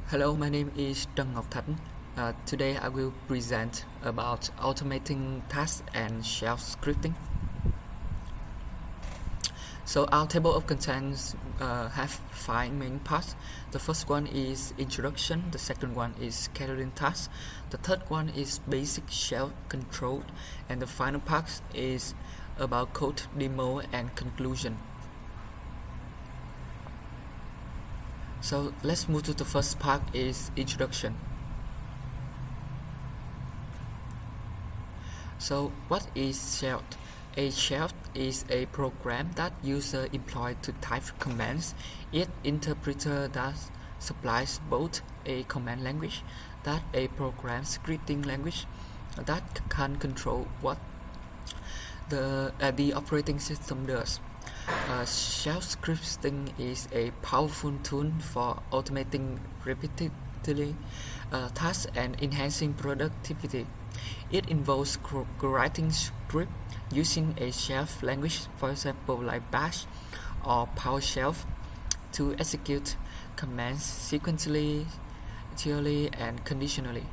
Hello, my name is Trần Ngọc Thánh. Today I will present about automating tasks and shell scripting. So our table of contents have 5 main parts. The first one is introduction, the second one is scheduling tasks, the third one is basic shell control, and the final part is about code demo and conclusion. So let's move to the first part is introduction. So what is shell? A shell is a program that user employ to type commands. It interpreter that supplies both a command language that a program scripting language that can control what the operating system does. Shell scripting is a powerful tool for automating repetitively tasks and enhancing productivity. It involves writing script using a shell language, for example like Bash or PowerShell, to execute commands sequentially, serially, and conditionally.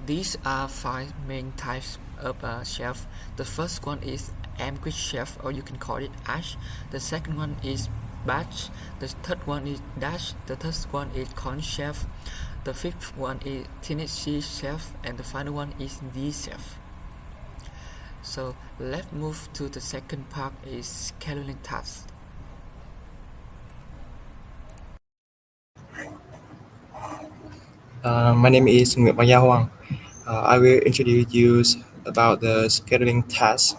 These are 5 main types of shell. The first one is Amquist shell, or you can call it Ash. The second one is Batch. The third one is Dash. The third one is Corn shell. The fifth one is Tennessee shell, and the final one is D shell. So let's move to the second part is scheduling tasks. My name is Nguyễn Văn Gia Hoàng. I will introduce you about the scheduling tasks.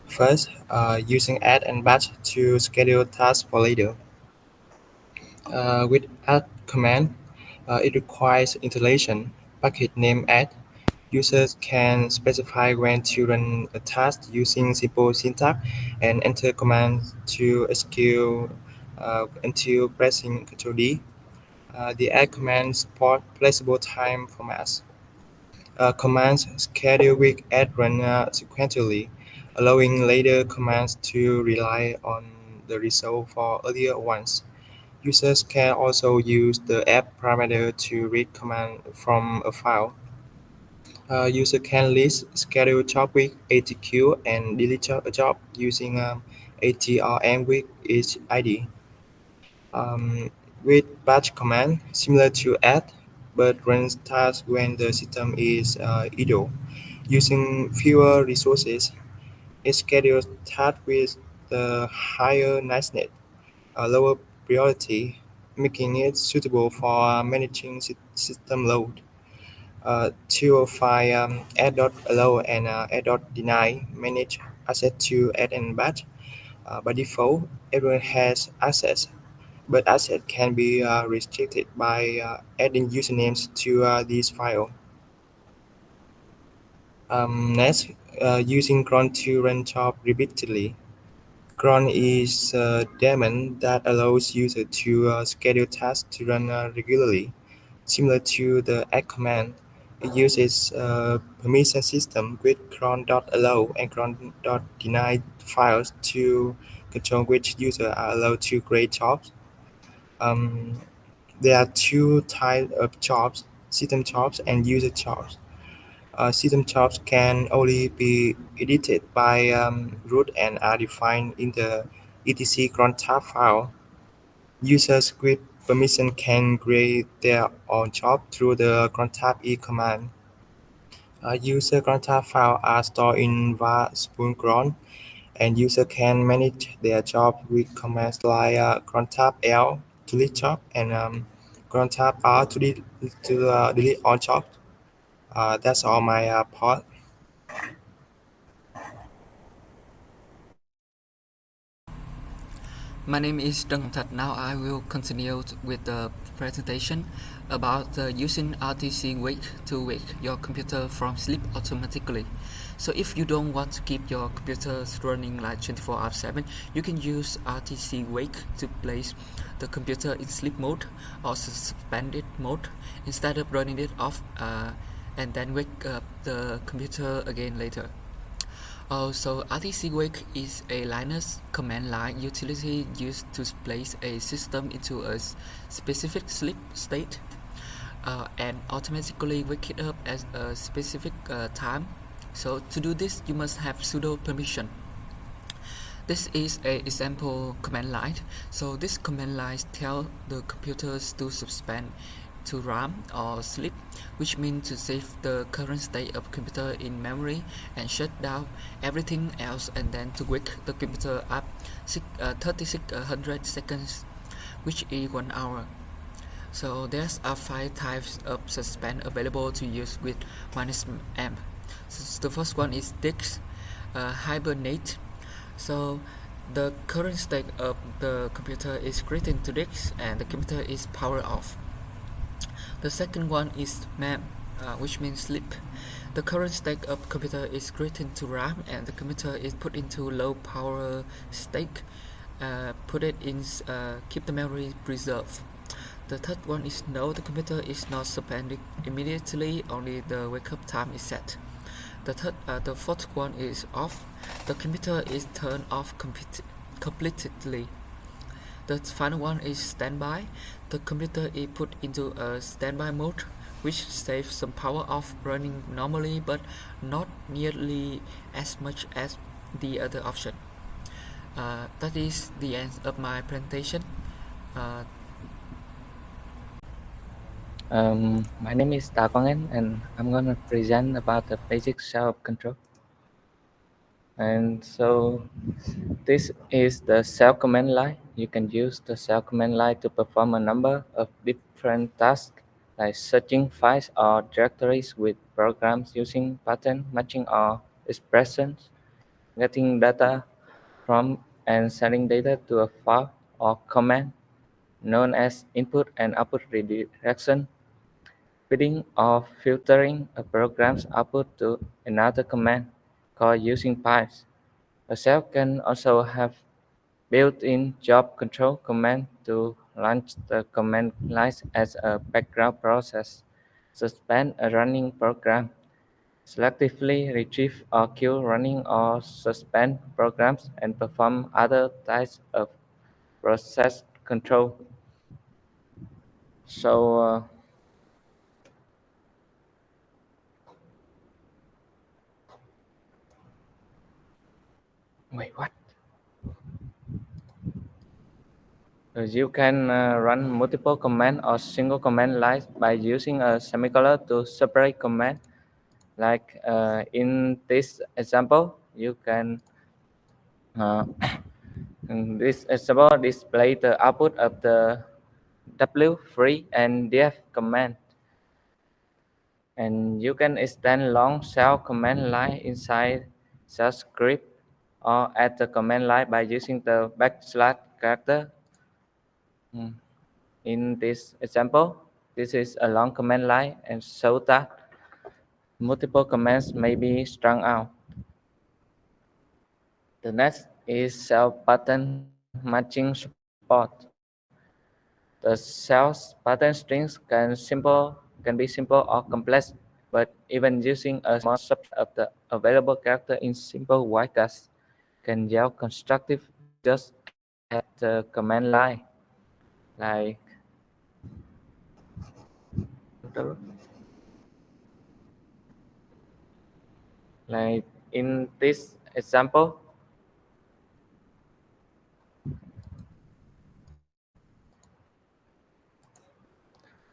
First, using add and batch to schedule tasks for later. With add command, it requires installation, package name add. Users can specify when to run a task using simple syntax and enter commands to execute until pressing Ctrl D. The add command support flexible time formats. Commands schedule week add run sequentially, allowing later commands to rely on the result for earlier ones. Users can also use the app parameter to read command from a file. User can list schedule job week ATQ and delete a job using ATRM week each ID. With batch command, similar to add, but runs tasks when the system is idle. Using fewer resources, it schedules tasks with the higher niceness, a lower priority, making it suitable for managing system load. 205 add.allow and add.deny manage access to add and batch. By default, everyone has access, but access can be restricted by adding usernames to this file. Next, using cron to run job repeatedly. Cron is a daemon that allows users to schedule tasks to run regularly. Similar to the add command, it uses a permission system with cron.allow and cron.deny files to control which users are allowed to create jobs. Um, there are two types of jobs, system jobs and user jobs. System jobs can only be edited by root and are defined in the etc cron tab file. Users with permission can create their own job through the cron tab e command. User cron tab files are stored in var spoon cron, and user can manage their job with commands like cron tab l to delete job and cron tab r to delete all jobs. That's all my part. My name is Trần Thật. Now I will continue with the presentation about using RTC wake to wake your computer from sleep automatically. So if you don't want to keep your computer running like 24/7, you can use RTC wake to place the computer in sleep mode or suspended mode instead of running it off and then wake up the computer again later. So RTC-Wake is a Linux command line utility used to place a system into a specific sleep state and automatically wake it up at a specific time. So to do this, you must have sudo permission. This is a example command line. So this command line tell the computers to suspend to RAM or sleep, which means to save the current state of computer in memory and shut down everything else, and then to wake the computer up 3600 seconds, which is 1 hour. So there's are 5 types of suspend available to use with -amp. So the first one is DIX, hibernate. So the current state of the computer is written to DIX and the computer is powered off. The second one is MAM, which means sleep. The current state of computer is written to RAM and the computer is put into low power state. Put it in, keep the memory preserved. The third one is no, the computer is not suspended immediately, only the wake up time is set. The fourth one is off. The computer is turned off completely. The final one is standby. The computer is put into a standby mode, which saves some power of running normally but not nearly as much as the other option. That is the end of my presentation. Uh, My name is Da Quang Anh, and I'm going to present about the basic shell control. And so this is the shell command line. You can use the shell command line to perform a number of different tasks, like searching files or directories with programs using pattern matching or expressions, getting data from and sending data to a file or command known as input and output redirection, feeding or filtering a program's output to another command called using pipes. A shell can also have built-in job control command to launch the command lines as a background process, suspend a running program, selectively retrieve or kill running or suspend programs, and perform other types of process control. So, wait, what? You can run multiple command or single command lines by using a semicolon to separate command. Like in this example, you can uh, in this example display the output of the w3 and df command, and you can extend long shell command line inside shell script or add the command line by using the backslash character. Mm. In this example, this is a long command line and so that multiple commands may be strung out. The next is cell pattern matching support. The cell's pattern strings can be simple or complex, but even using a small subset of the available character in simple wildcards can yield constructive results at the command line. Like like in this example,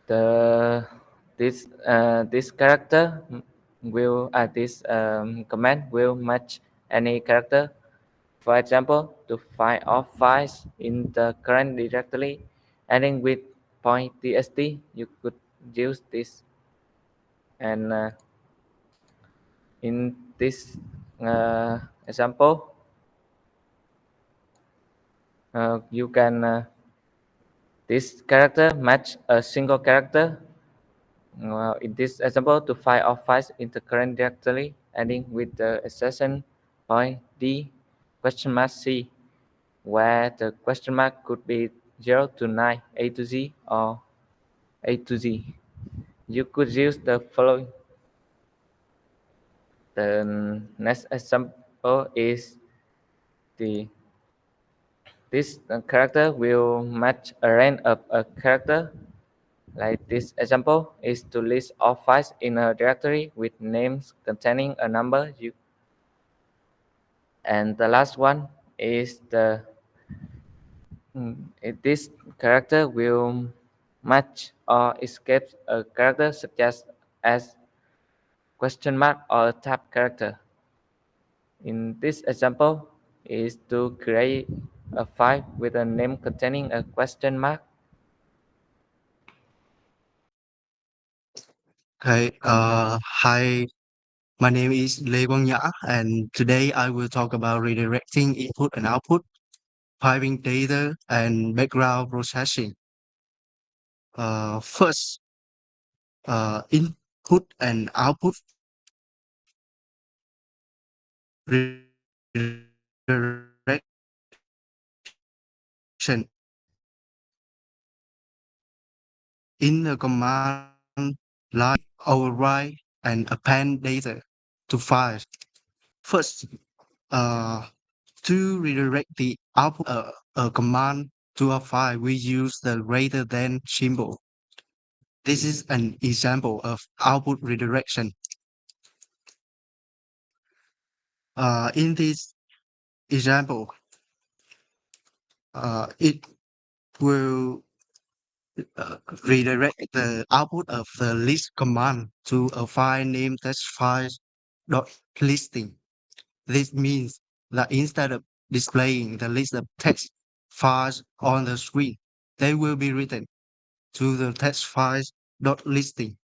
the this character will this command will match any character. For example, to find all files in the current directory ending with .txt, you could use this. And in this example, you can this character match a single character. In this example, to find all files in the current directory ending with the extension .d question mark c, where the question mark could be 0 to 9, A to Z, or A to Z. You could use the following. The next O is the this character will match a range of a character. Like this example is to list all files in a directory with names containing a number. And the last one is this character will match or escape a character such as question mark or tab character. In this example is to create a file with a name containing a question mark. Okay, hi, my name is Lê Quang Nhã, and today I will talk about redirecting input and output, piping data, and background processing. First, input and output redirection in the command line override and append data to files. First, uh, to redirect the output a command to a file, we use the greater than symbol. This is an example of output redirection. In this example, it will redirect the output of the list command to a file named testfiles.listing. This means that instead of displaying the list of text files on the screen, they will be written to the testfiles.listing.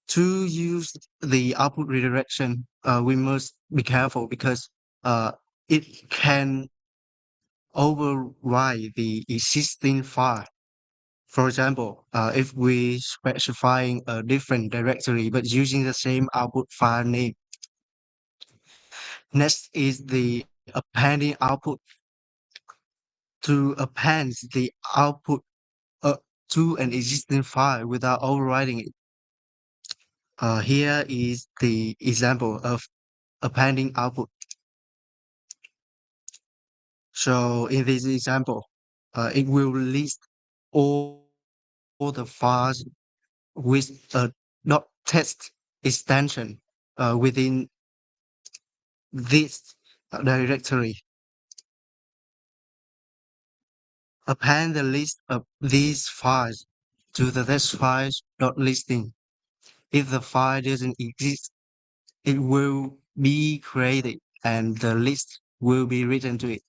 To use the output redirection, we must be careful because it can override the existing file. For example, if we specifying a different directory but using the same output file name. Next is the appending output. To append the output uh, to an existing file without overriding it. Here is the example of appending output. So in this example, it will list all the files with a .txt extension within this directory. Append the list of these files to the test files.listing. If the file doesn't exist, it will be created and the list will be written to it.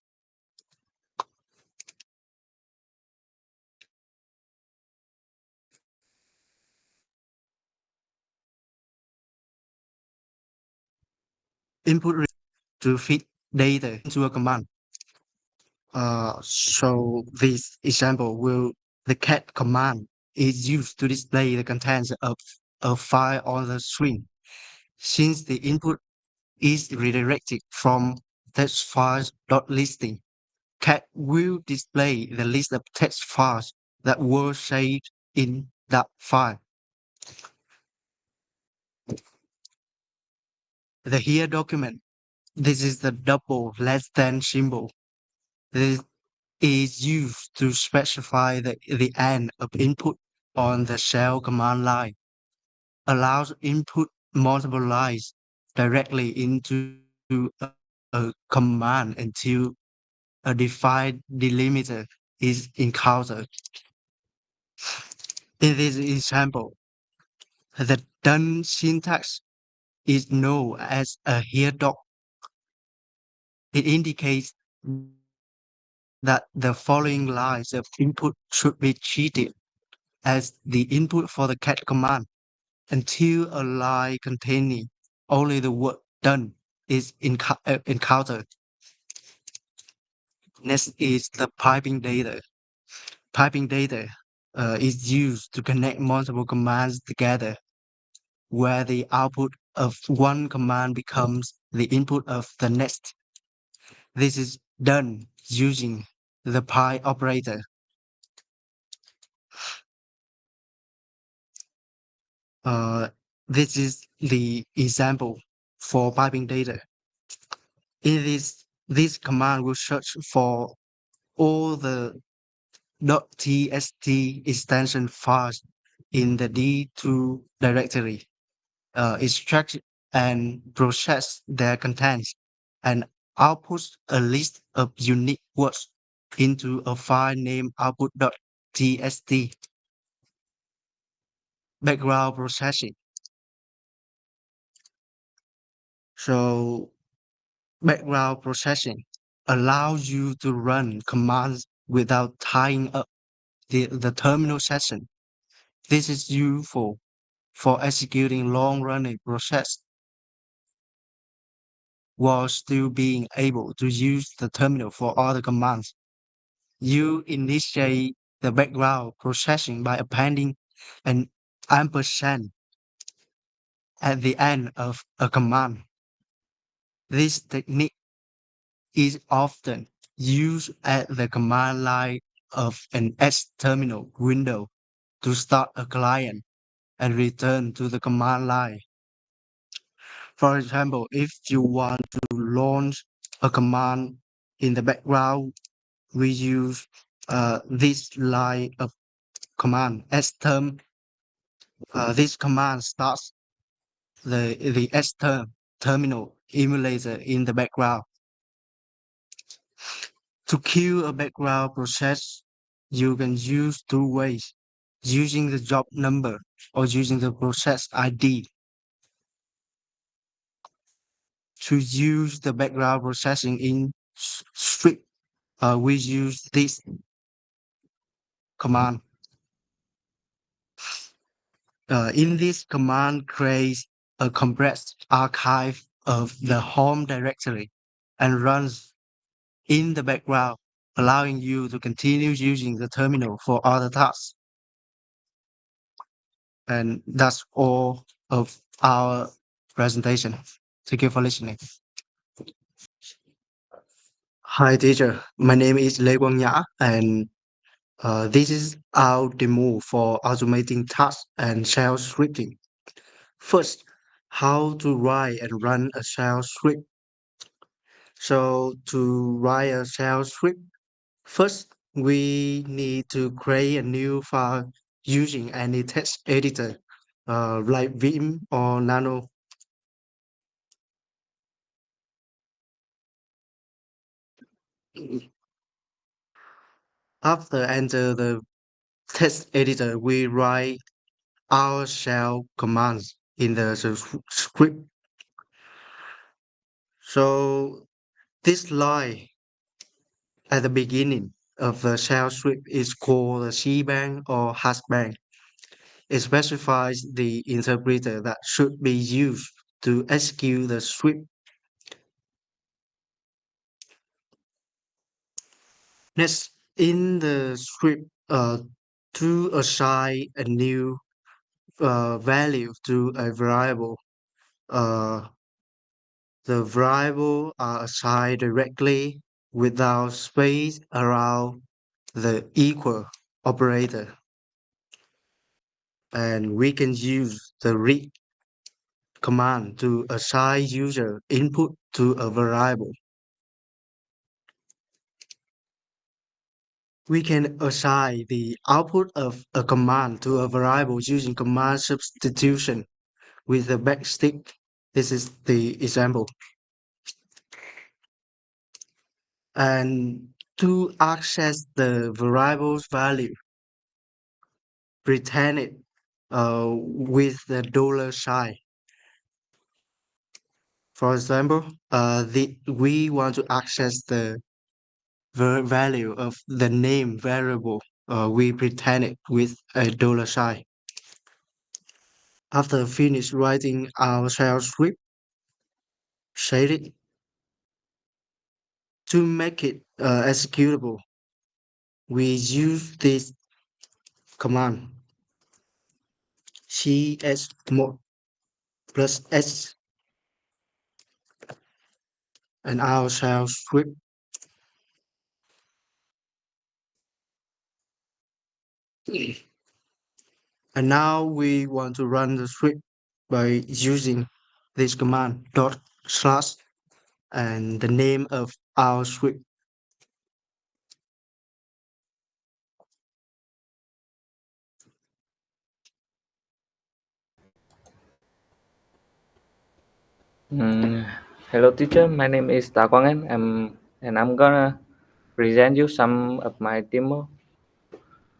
Input to feed data into a command. So this example will the cat command is used to display the contents of a file on the screen. Since the input is redirected from text files.listing, cat will display the list of text files that were saved in that file. The here document, this is the double less than symbol. This is used to specify the end of input on the shell command line, allows input multiple lines directly into a command until a defined delimiter is encountered. In this example, the done syntax is known as a here doc. It indicates that the following lines of input should be treated as the input for the cat command until a line containing only the word done is encountered. Next is the piping data. Piping data is used to connect multiple commands together, where the output of one command becomes the input of the next. This is done using the pipe operator. Uh, this is the example for piping data. In this command will search for all the .txt extension files in the D2 directory, extract and process their contents, and output a list of unique words into a file named output.txt. Background processing. So background processing allows you to run commands without tying up the terminal session. This is useful for executing long-running process while still being able to use the terminal for other commands. You initiate the background processing by appending an ampersand at the end of a command. This technique is often used at the command line of an X terminal window to start a client and return to the command line. For example, if you want to launch a command in the background, we use this line of command xterm. This command starts the xterm terminal emulator in the background. To kill a background process, you can use two ways, using the job number or using the process ID. To use the background processing in script, we use this command. In this command creates a compressed archive of the home directory and runs in the background, allowing you to continue using the terminal for other tasks. And that's all of our presentation. Thank you for listening. Hi teacher, my name is Lê Quang Nhã and this is our demo for automating tasks and shell scripting. First, how to write and run a shell script. So to write a shell script, first we need to create a new file using any text editor like Vim or Nano. After enter the text editor, we write our shell commands in the script. So this line at the beginning of the shell script is called a shebang or hashbang. It specifies the interpreter that should be used to execute the script. Next, in the script, to assign a new value to a variable, uh, the variable are assigned directly without space around the equal operator. And we can use the read command to assign user input to a variable. We can assign the output of a command to a variable using command substitution with the backstick. This is the example. And to access the variable's value, return it with the dollar sign. For example, we want to access the value of the name variable. We pretend it with a dollar sign. After finish writing our shell script, save it. To make it executable, we use this command chmod plus s and our shell script. And now we want to run the script by using this command dot slash and the name of our script. Hello teacher, my name is Ta Quang Anh, and I'm gonna present you some of my demo.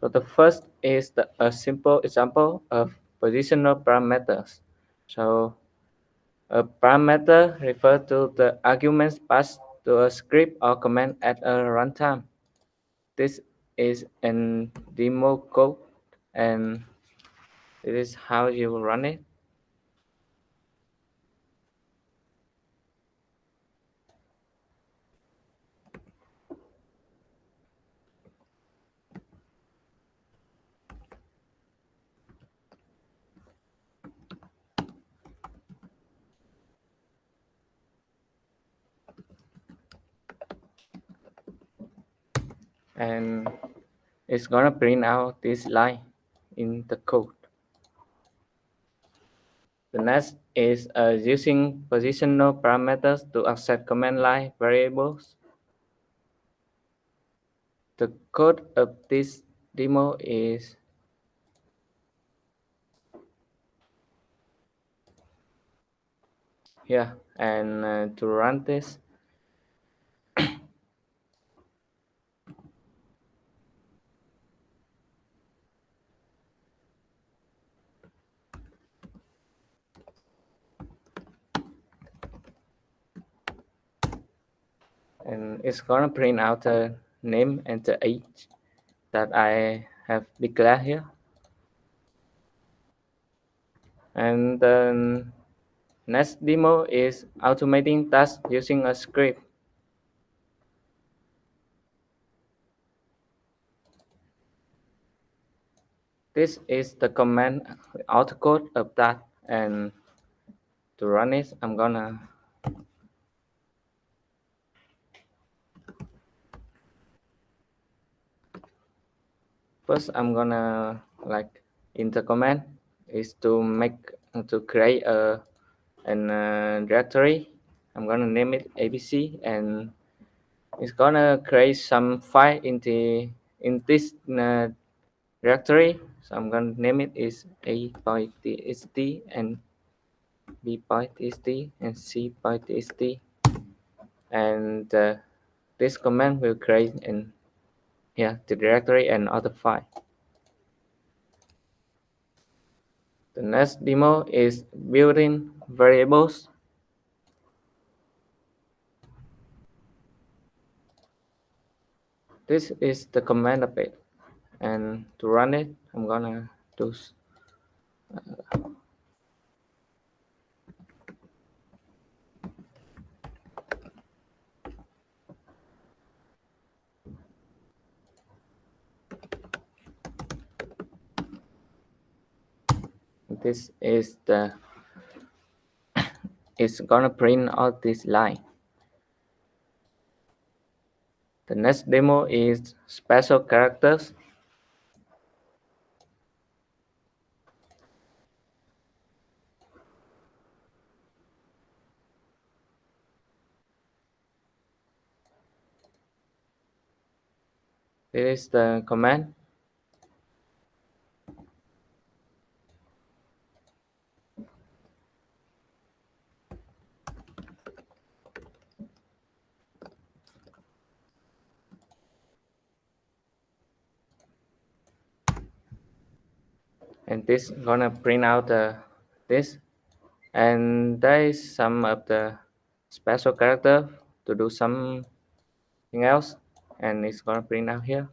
So the first is a simple example of positional parameters. So a parameter refers to the arguments passed to a script or command at a runtime. This is in demo code, and this is how you run it. And it's gonna print out this line in the code. The next is using positional parameters to access command line variables. The code of this demo is here, and to run this, and it's gonna print out the name and the age that I have declared here. And the next demo is automating tasks using a script. This is the command autocode of that, and to run it, I'm gonna first I'm gonna in the command is to create a directory. I'm gonna name it ABC, and it's gonna create some file in this directory. So I'm gonna name it is a.txt and b.txt and c.txt, and this command will create the directory and other file. The next demo is building variables. This is the command of it, and to run it, I'm gonna do this is it's gonna print out this line. The next demo is special characters. This is the command. And this gonna print out this, and there is some of the special character to do something else, and it's gonna print out here.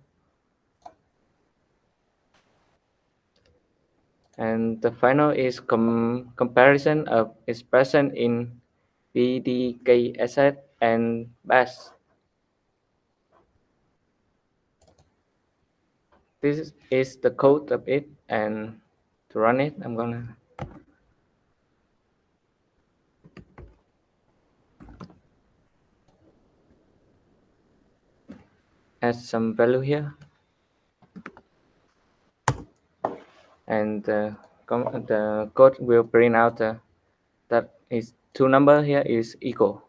And the final is comparison of expression in PDKSS and bash. This is the code of it, and to run it, I'm gonna add some value here, and the code will print out that is two number here is equal.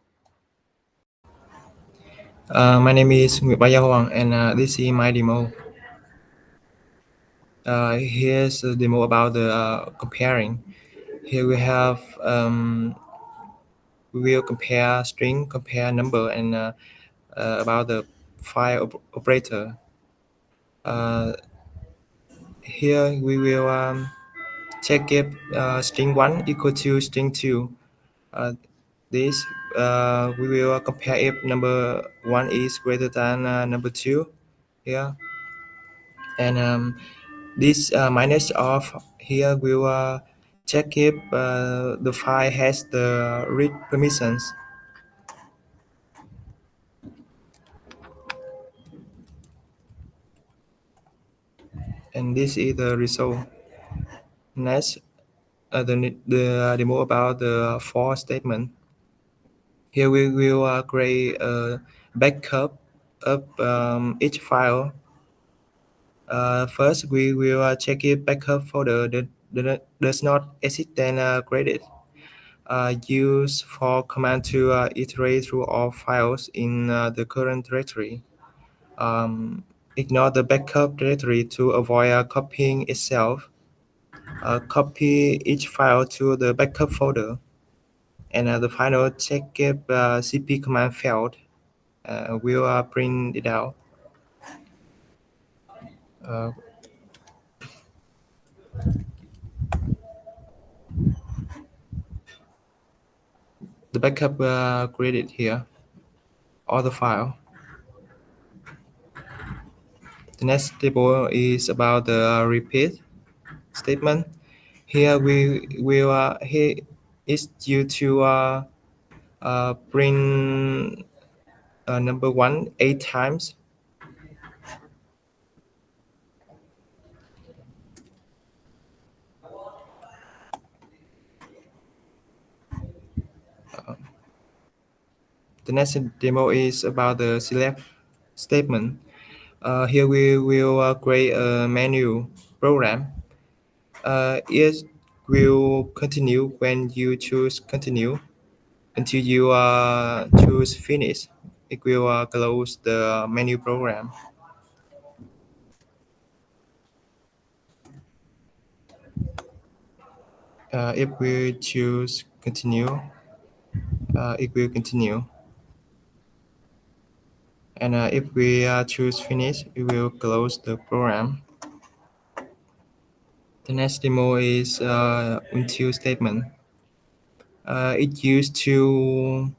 My name is Nguyễn Bá Gia Hoàng, and this is my demo. Here's a demo about the comparing. Here we have we will compare string, compare number, and about the file operator. Here we will check if string 1 equal to string 2. This we will compare if number 1 is greater than number 2 here, and this minus of here will check if the file has the read permissions. And this is the result. Next, the demo about the for statement. Here we will create a backup of each file. First, we will check if backup folder does not exist and create it. Use for command to iterate through all files in the current directory. Ignore the backup directory to avoid copying itself. Copy each file to the backup folder. And the final check if cp command failed. We'll print it out. The backup created here, all the file. The next table is about the repeat statement. Here we will here is due to print number 1 8 times. The next demo is about the select statement. Here we will create a menu program. It will continue when you choose continue until you choose finish. It will close the menu program. If we choose continue, it will continue. And if we choose finish, it will close the program. The next demo is until statement. It used to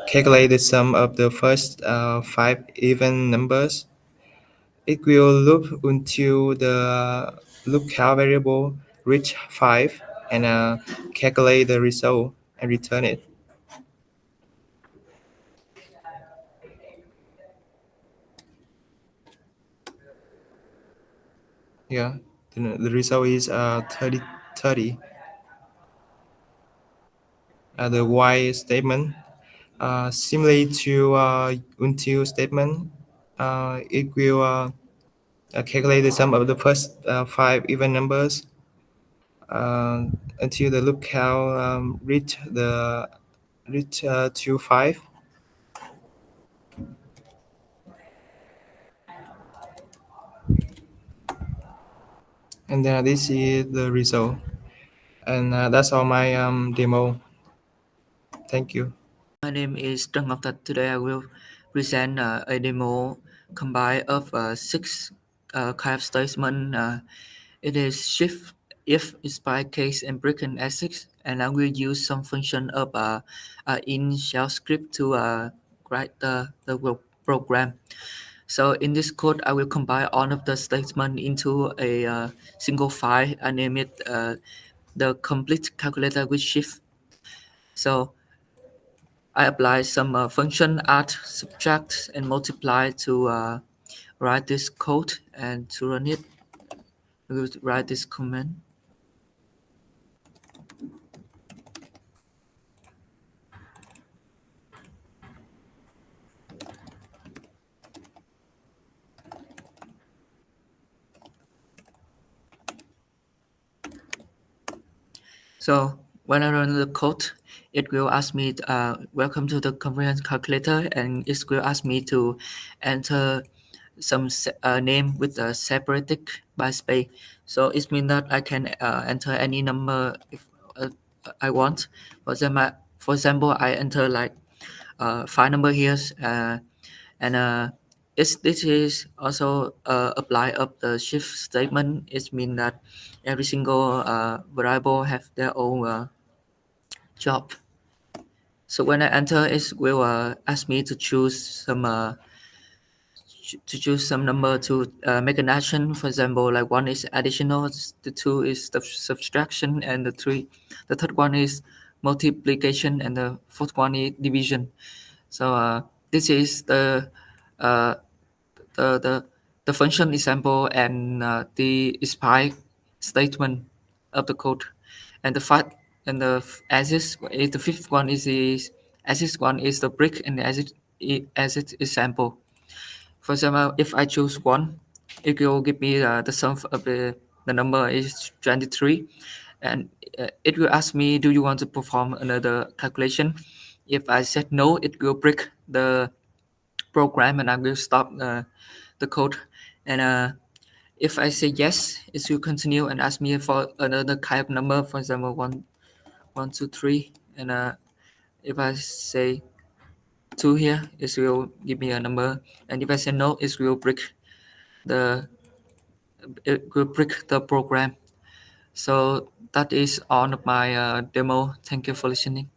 calculate the sum of the first 5 even numbers. It will loop until the lookup variable reach 5 and calculate the result and return it. Yeah, the result is 30, 30. The while statement, similar to until statement, it will calculate the sum of the first 5 even numbers until the lookup reach to 5. And this is the result. And that's all my demo. Thank you. My name is Trần Ngọc Thật. Today I will present a demo combined of 6 kind of statement. It is shift, if, spy, case, and break and asterisk, and I will use some function of in shell script to write the program. So in this code, I will combine all of the statement into a single file and name it the complete calculator with shift. So I apply some function add, subtract, and multiply to write this code, and to run it, we will write this command. So when I run the code, it will ask me, welcome to the comprehension calculator, and it will ask me to enter some name with a separated by space. So it means that I can enter any number if I want. For example, I enter like 5 number here, and this is also apply of the shift statement. It means that every single variable have their own job. So when I enter, it will ask me to choose some number to make an action. For example, like 1 is additional, the 2 is the subtraction, and the third one is multiplication, and the fourth one is division. So this is uh, the the the function example and the spy statement of the code. And the fifth and the fifth one is the axis one is the brick, and the axis example. For example, if I choose 1, it will give me the sum of the number is 23, and it will ask me, do you want to perform another calculation? If I said no, it will break the program and I will stop the code. And if I say yes, it will continue and ask me for another kind of number, for example, 1, 2, 3. And if I say 2 here, it will give me a number. And if I say no, the it will break the program. So that is all of my demo. Thank you for listening.